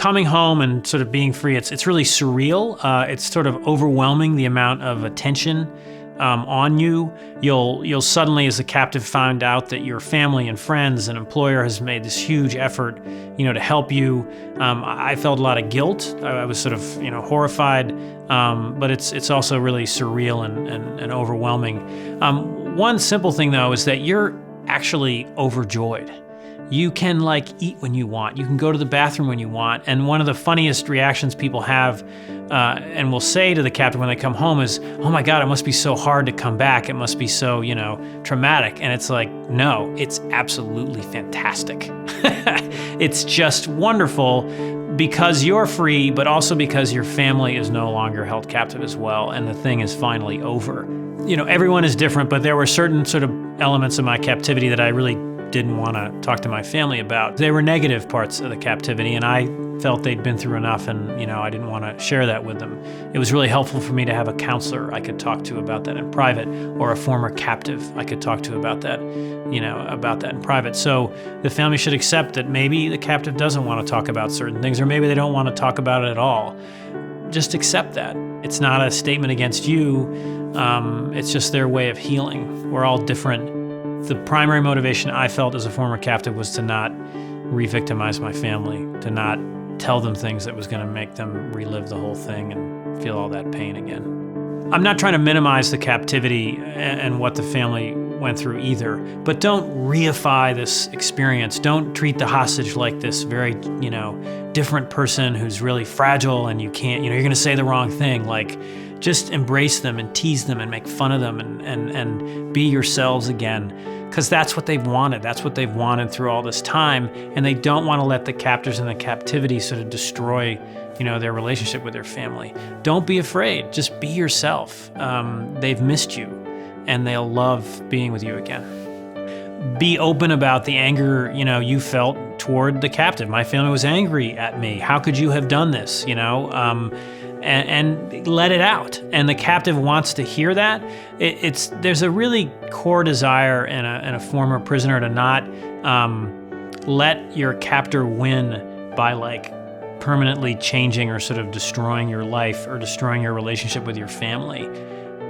coming home and sort of being free, it's really surreal. It's sort of overwhelming, the amount of attention on you. You'll suddenly, as a captive, find out that your family and friends and employer has made this huge effort, to help you. I felt a lot of guilt. I was sort of, horrified, but it's also really surreal and overwhelming. One simple thing though is that you're actually overjoyed. You can eat when you want. You can go to the bathroom when you want. And one of the funniest reactions people have and will say to the captive when they come home is, "Oh my God, it must be so hard to come back. It must be so, traumatic." And it's like, no, it's absolutely fantastic. It's just wonderful because you're free, but also because your family is no longer held captive as well. And the thing is finally over. Everyone is different, but there were certain sort of elements of my captivity that I really didn't want to talk to my family about. They were negative parts of the captivity, and I felt they'd been through enough, and I didn't want to share that with them. It was really helpful for me to have a counselor I could talk to about that in private, or a former captive I could talk to about that, in private. So the family should accept that maybe the captive doesn't want to talk about certain things, or maybe they don't want to talk about it at all. Just accept that. It's not a statement against you. It's just their way of healing. We're all different. The primary motivation I felt as a former captive was to not re-victimize my family, to not tell them things that was going to make them relive the whole thing and feel all that pain again. I'm not trying to minimize the captivity and what the family went through either, but don't reify this experience. Don't treat the hostage like this very, different person who's really fragile and you can't, you're going to say the wrong thing. Just embrace them and tease them and make fun of them and be yourselves again, because that's what they've wanted. That's what they've wanted through all this time, and they don't want to let the captors and the captivity sort of destroy, their relationship with their family. Don't be afraid. Just be yourself. They've missed you, and they'll love being with you again. Be open about the anger, you felt toward the captive. My family was angry at me. How could you have done this? And let it out. And the captive wants to hear that. There's a really core desire in a former prisoner to not let your captor win by permanently changing or sort of destroying your life or destroying your relationship with your family.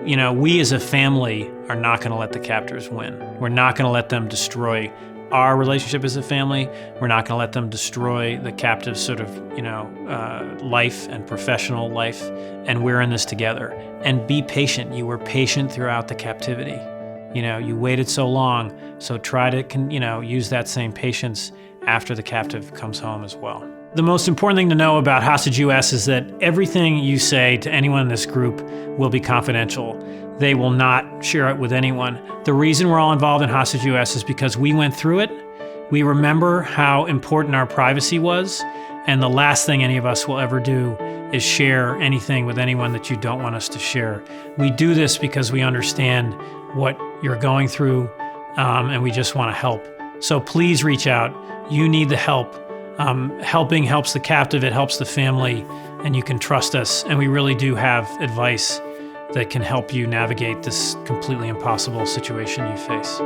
We as a family are not going to let the captors win. We're not going to let them destroy our relationship as a family. We're not going to let them destroy the captive's sort of, life and professional life. And we're in this together. And be patient. You were patient throughout the captivity. You waited so long. So try to, use that same patience after the captive comes home as well. The most important thing to know about Hostage US is that everything you say to anyone in this group will be confidential. They will not share it with anyone. The reason we're all involved in Hostage US is because we went through it. We remember how important our privacy was, and the last thing any of us will ever do is share anything with anyone that you don't want us to share. We do this because we understand what you're going through, and we just want to help. So please reach out. You need the help. Helping helps the captive, it helps the family, and you can trust us. And we really do have advice that can help you navigate this completely impossible situation you face.